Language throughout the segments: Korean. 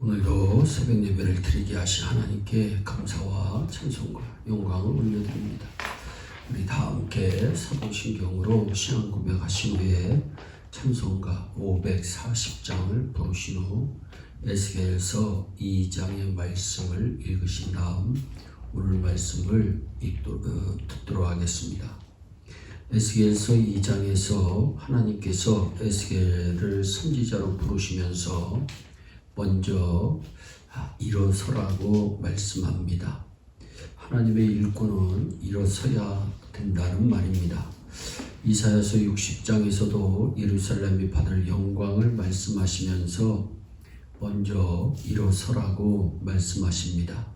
오늘도 새벽 예배를 드리게 하신 하나님께 감사와 찬송과 영광을 올려드립니다. 우리 다 함께 사도신경으로 신앙 고백하신 후에 찬송가 540장을 부르신 후 에스겔서 2장의 말씀을 읽으신 다음 오늘 말씀을 듣도록 하겠습니다. 에스겔서 2장에서 하나님께서 에스겔을 선지자로 부르시면서 먼저 일어서라고 말씀합니다. 하나님의 일꾼은 일어서야 된다는 말입니다. 이사야서 60장에서도 예루살렘이 받을 영광을 말씀하시면서 먼저 일어서라고 말씀하십니다.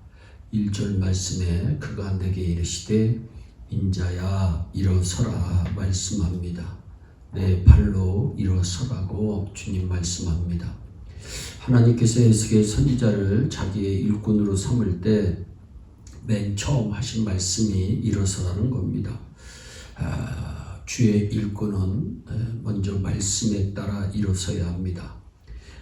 1절 말씀에 그가 내게 이르시되 인자야 일어서라 말씀합니다. 내 발로 일어서라고 주님 말씀합니다. 하나님께서 에스겔 선지자를 자기의 일꾼으로 삼을 때 맨 처음 하신 말씀이 일어서라는 겁니다. 주의 일꾼은 먼저 말씀에 따라 일어서야 합니다.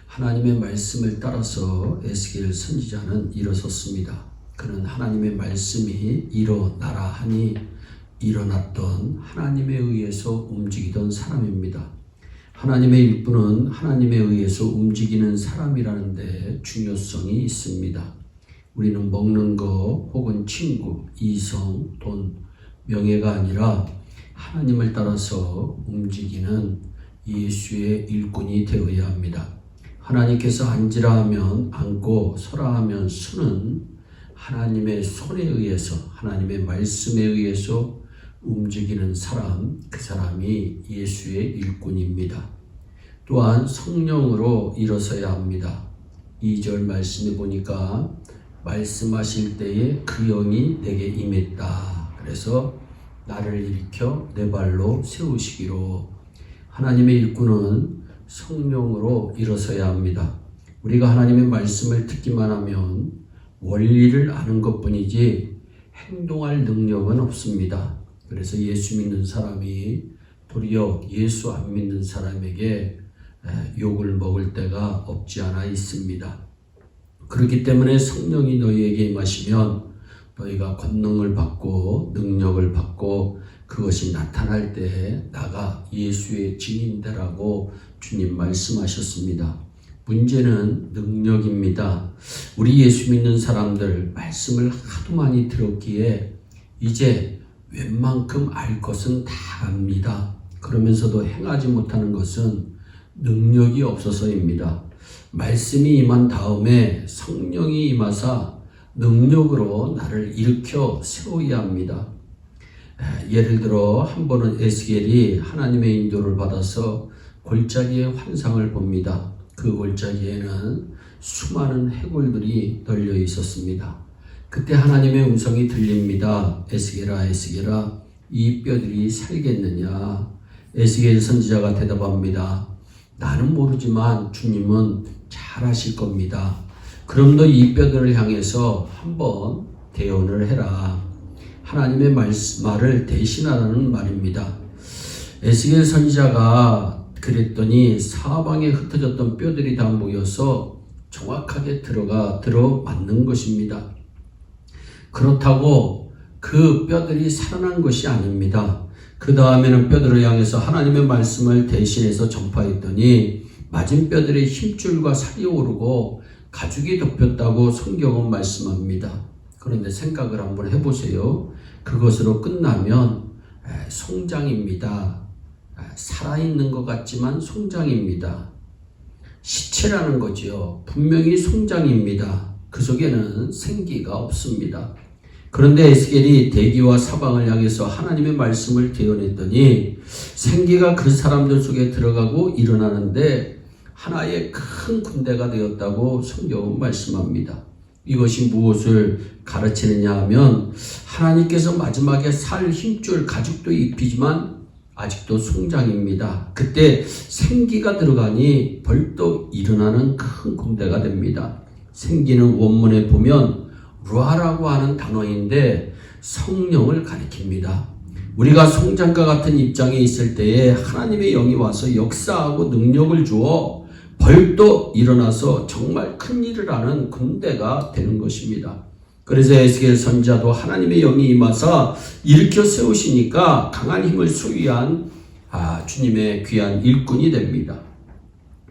하나님의 말씀을 따라서 에스겔 선지자는 일어섰습니다. 그는 하나님의 말씀이 일어나라 하니 일어났던 하나님에 의해서 움직이던 사람입니다. 하나님의 일꾼은 하나님에 의해서 움직이는 사람이라는 데 중요성이 있습니다. 우리는 먹는 거 혹은 친구, 이성, 돈, 명예가 아니라 하나님을 따라서 움직이는 예수의 일꾼이 되어야 합니다. 하나님께서 앉으라 하면 앉고 서라 하면 서는 하나님의 손에 의해서 하나님의 말씀에 의해서 움직이는 사람, 그 사람이 예수의 일꾼입니다. 또한 성령으로 일어서야 합니다. 2절 말씀에 보니까 말씀하실 때에 그 영이 내게 임했다. 그래서 나를 일으켜 내 발로 세우시기로. 하나님의 일꾼은 성령으로 일어서야 합니다. 우리가 하나님의 말씀을 듣기만 하면 원리를 아는 것뿐이지 행동할 능력은 없습니다. 그래서 예수 믿는 사람이 도리어 예수 안 믿는 사람에게 욕을 먹을 때가 없지 않아 있습니다. 그렇기 때문에 성령이 너희에게 임하시면 너희가 권능을 받고 능력을 받고 그것이 나타날 때 나가 예수의 증인되라고 주님 말씀하셨습니다. 문제는 능력입니다. 우리 예수 믿는 사람들 말씀을 하도 많이 들었기에 이제 웬만큼 알 것은 다 압니다. 그러면서도 행하지 못하는 것은 능력이 없어서입니다. 말씀이 임한 다음에 성령이 임하사 능력으로 나를 일으켜 세워야 합니다. 예를 들어 한 번은 에스겔이 하나님의 인도를 받아서 골짜기의 환상을 봅니다. 그 골짜기에는 수많은 해골들이 널려 있었습니다. 그때 하나님의 음성이 들립니다. 에스겔아 에스겔아 이 뼈들이 살겠느냐. 에스겔 선지자가 대답합니다. 나는 모르지만 주님은 잘 아실 겁니다. 그럼 너 이 뼈들을 향해서 한번 대언을 해라. 하나님의 말을 대신하라는 말입니다. 에스겔 선지자가 그랬더니 사방에 흩어졌던 뼈들이 다 모여서 정확하게 들어맞는 것입니다. 그렇다고 그 뼈들이 살아난 것이 아닙니다. 그 다음에는 뼈들을 향해서 하나님의 말씀을 대신해서 전파했더니 맞은 뼈들의 힘줄과 살이 오르고 가죽이 덮였다고 성경은 말씀합니다. 그런데 생각을 한번 해보세요. 그것으로 끝나면 송장입니다. 살아있는 것 같지만 송장입니다. 시체라는 거죠. 분명히 송장입니다. 그 속에는 생기가 없습니다. 그런데 에스겔이 대기와 사방을 향해서 하나님의 말씀을 대언했더니 생기가 그 사람들 속에 들어가고 일어나는데 하나의 큰 군대가 되었다고 성경은 말씀합니다. 이것이 무엇을 가르치느냐 하면 하나님께서 마지막에 살 힘줄 가죽도 입히지만 아직도 송장입니다. 그때 생기가 들어가니 벌떡 일어나는 큰 군대가 됩니다. 생기는 원문에 보면 루아라고 하는 단어인데 성령을 가리킵니다. 우리가 송장과 같은 입장에 있을 때에 하나님의 영이 와서 역사하고 능력을 주어 벌떡 일어나서 정말 큰 일을 하는 군대가 되는 것입니다. 그래서 에스겔 선지자도 하나님의 영이 임하사 일으켜 세우시니까 강한 힘을 소유한 주님의 귀한 일꾼이 됩니다.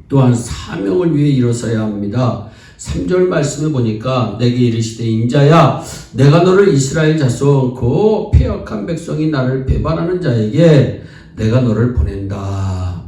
또한 사명을 위해 일어서야 합니다. 3절 말씀에 보니까 내게 이르시되 인자야 내가 너를 이스라엘 자손 그 패역한 백성이 나를 배반하는 자에게 내가 너를 보낸다.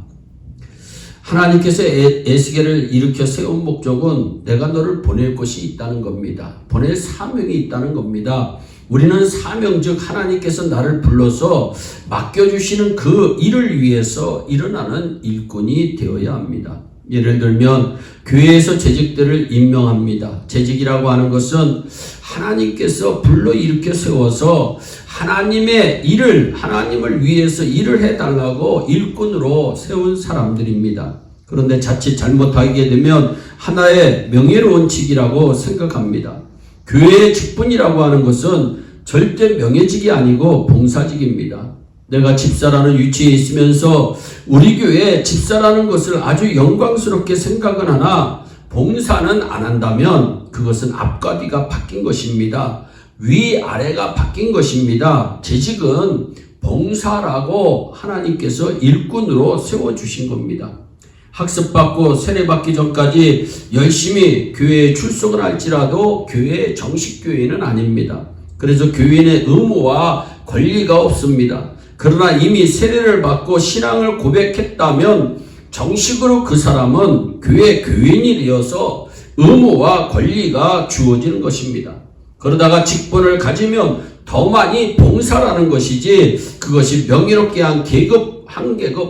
하나님께서 에스겔을 일으켜 세운 목적은 내가 너를 보낼 것이 있다는 겁니다. 보낼 사명이 있다는 겁니다. 우리는 사명 즉 하나님께서 나를 불러서 맡겨주시는 그 일을 위해서 일어나는 일꾼이 되어야 합니다. 예를 들면 교회에서 재직들을 임명합니다. 재직이라고 하는 것은 하나님께서 불러 일으켜 세워서 하나님의 일을 하나님을 위해서 일을 해달라고 일꾼으로 세운 사람들입니다. 그런데 자칫 잘못하게 되면 하나의 명예로운 직이라고 생각합니다. 교회의 직분이라고 하는 것은 절대 명예직이 아니고 봉사직입니다. 내가 집사라는 위치에 있으면서 우리 교회 집사라는 것을 아주 영광스럽게 생각은 하나 봉사는 안 한다면 그것은 앞과 뒤가 바뀐 것입니다. 위아래가 바뀐 것입니다. 재직은 봉사라고 하나님께서 일꾼으로 세워주신 겁니다. 학습받고 세례받기 전까지 열심히 교회에 출석을 할지라도 교회의 정식 교회는 아닙니다. 그래서 교인의 의무와 권리가 없습니다. 그러나 이미 세례를 받고 신앙을 고백했다면 정식으로 그 사람은 교회 교인이 되어서 의무와 권리가 주어지는 것입니다. 그러다가 직분을 가지면 더 많이 봉사라는 것이지 그것이 명예롭게 한 계급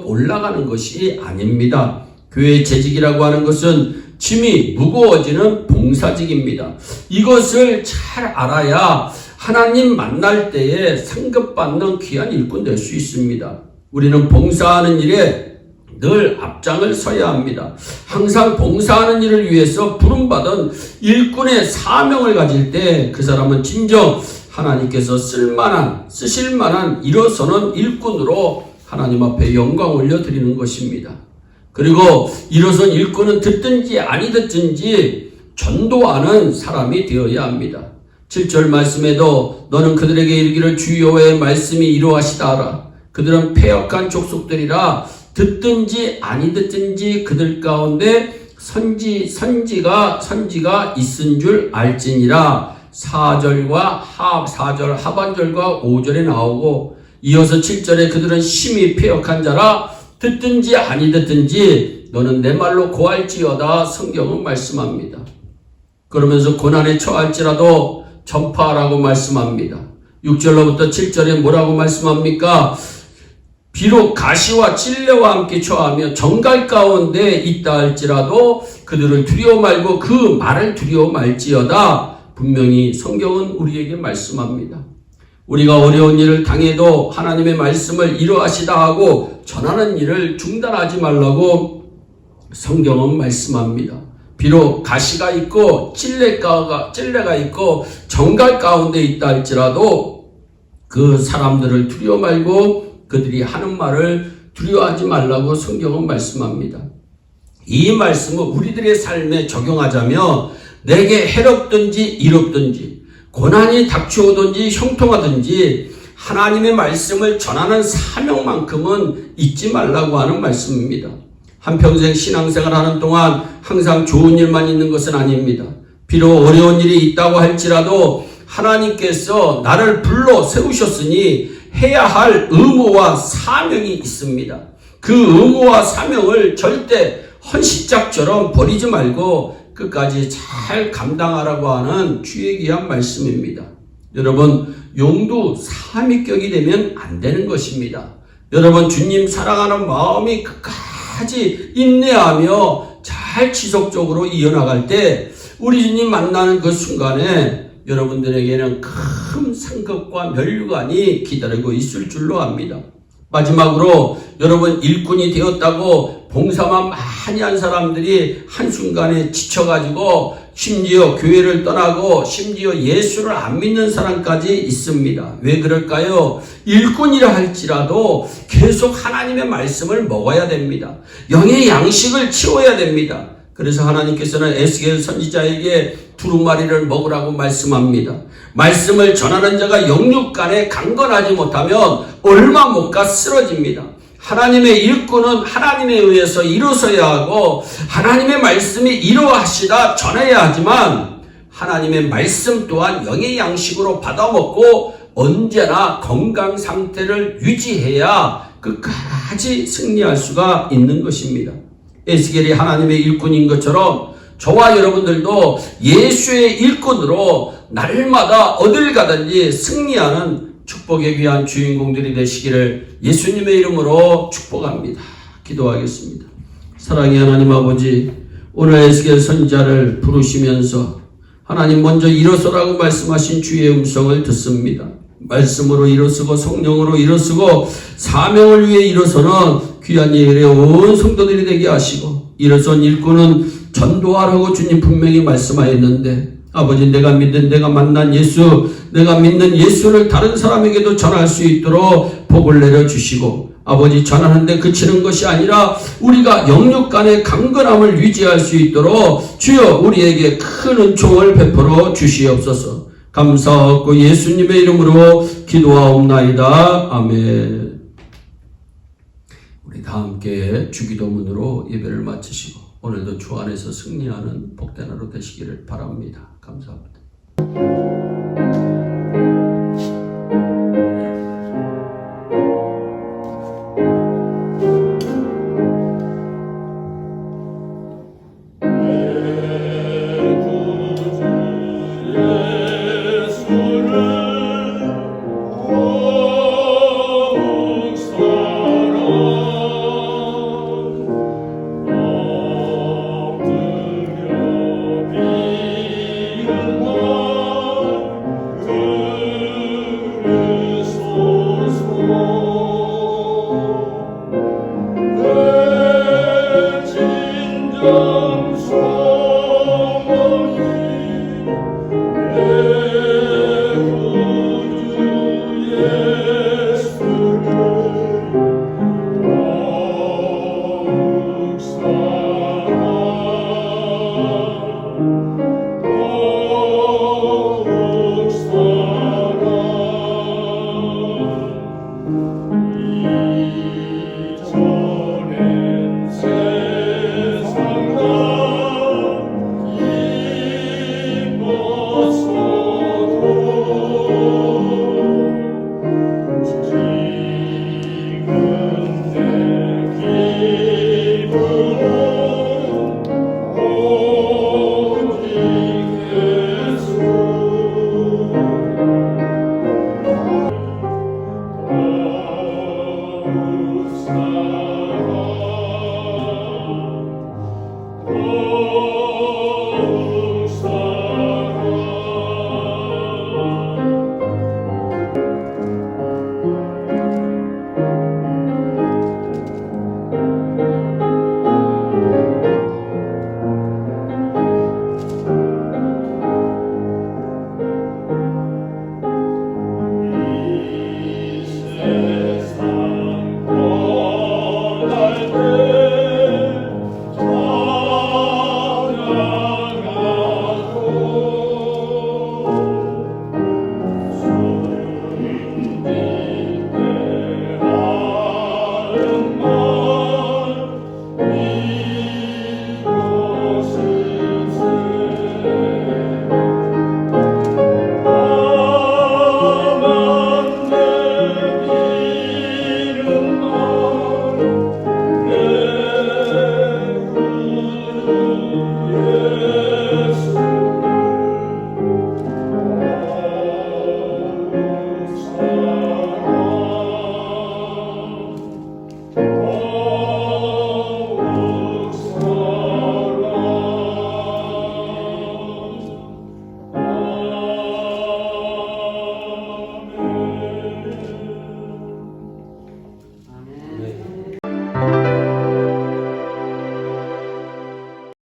올라가는 것이 아닙니다. 교회의 재직이라고 하는 것은 짐이 무거워지는 봉사직입니다. 이것을 잘 알아야 하나님 만날 때에 상급받는 귀한 일꾼 될 수 있습니다. 우리는 봉사하는 일에 늘 앞장을 서야 합니다. 항상 봉사하는 일을 위해서 부름받은 일꾼의 사명을 가질 때 그 사람은 진정 하나님께서 쓰실 만한 일어서는 일꾼으로 하나님 앞에 영광 올려드리는 것입니다. 그리고 일어선 일꾼은 듣든지 아니 듣든지 전도하는 사람이 되어야 합니다. 7절 말씀에도 너는 그들에게 이르기를 주 여호와의 말씀이 이러하시다 하라. 그들은 패역한 족속들이라 듣든지 아니 듣든지 그들 가운데 선지가 있은 줄 알지니라. 4절 하반절과 5절에 나오고 이어서 7절에 그들은 심히 패역한 자라 듣든지 아니 듣든지 너는 내 말로 고할지어다. 성경은 말씀합니다. 그러면서 고난에 처할지라도 전파하라고 말씀합니다. 6절로부터 7절에 뭐라고 말씀합니까? 비록 가시와 찔레와 함께 처하며 정갈 가운데 있다 할지라도 그들을 두려워 말고 그 말을 두려워 말지어다. 분명히 성경은 우리에게 말씀합니다. 우리가 어려운 일을 당해도 하나님의 말씀을 이러하시다 하고 전하는 일을 중단하지 말라고 성경은 말씀합니다. 비록 가시가 있고 찔레가 있고 정갈 가운데 있다 할지라도 그 사람들을 두려워 말고 그들이 하는 말을 두려워하지 말라고 성경은 말씀합니다. 이 말씀을 우리들의 삶에 적용하자면 내게 해롭든지 이롭든지 고난이 닥쳐오든지 형통하든지 하나님의 말씀을 전하는 사명만큼은 잊지 말라고 하는 말씀입니다. 한평생 신앙생활하는 동안 항상 좋은 일만 있는 것은 아닙니다. 비록 어려운 일이 있다고 할지라도 하나님께서 나를 불러 세우셨으니 해야 할 의무와 사명이 있습니다. 그 의무와 사명을 절대 헌시짝처럼 버리지 말고 끝까지 잘 감당하라고 하는 주의 귀한 말씀입니다. 여러분, 용두사미격이 되면 안 되는 것입니다. 여러분, 주님 사랑하는 마음이 끝까지 인내하며 잘 지속적으로 이어나갈 때 우리 주님 만나는 그 순간에 여러분들에게는 큰 상급과 면류관이 기다리고 있을 줄로 압니다. 마지막으로 여러분, 일꾼이 되었다고 봉사만 많이 한 사람들이 한순간에 지쳐가지고 심지어 교회를 떠나고 심지어 예수를 안 믿는 사람까지 있습니다. 왜 그럴까요? 일꾼이라 할지라도 계속 하나님의 말씀을 먹어야 됩니다. 영의 양식을 채워야 됩니다. 그래서 하나님께서는 에스겔 선지자에게 두루마리를 먹으라고 말씀합니다. 말씀을 전하는 자가 영육간에 강건하지 못하면 얼마 못 가 쓰러집니다. 하나님의 일꾼은 하나님에 의해서 이루어서야 하고 하나님의 말씀이 이루어하시다 전해야 하지만 하나님의 말씀 또한 영의 양식으로 받아먹고 언제나 건강 상태를 유지해야 끝까지 승리할 수가 있는 것입니다. 에스겔이 하나님의 일꾼인 것처럼 저와 여러분들도 예수의 일꾼으로 날마다 어딜 가든지 승리하는 축복의 귀한 주인공들이 되시기를 예수님의 이름으로 축복합니다. 기도하겠습니다. 사랑의 하나님 아버지, 오늘 에스겔 선지자를 부르시면서 하나님 먼저 일어서라고 말씀하신 주의 음성을 듣습니다. 말씀으로 일어서고 성령으로 일어서고 사명을 위해 일어서는 귀한 예일의 온 성도들이 되게 하시고, 일어선 일꾼은 전도하라고 주님 분명히 말씀하였는데 아버지, 내가 믿는, 내가 만난 예수, 내가 믿는 예수를 다른 사람에게도 전할 수 있도록 복을 내려주시고, 아버지, 전하는데 그치는 것이 아니라 우리가 영육간의 강건함을 유지할 수 있도록 주여 우리에게 큰 은총을 베풀어 주시옵소서. 감사하고 예수님의 이름으로 기도하옵나이다. 아멘. 우리 다 함께 주기도문으로 예배를 마치시고 오늘도 주 안에서 승리하는 복된 하루 되시기를 바랍니다. 감사합니다. 진정 소망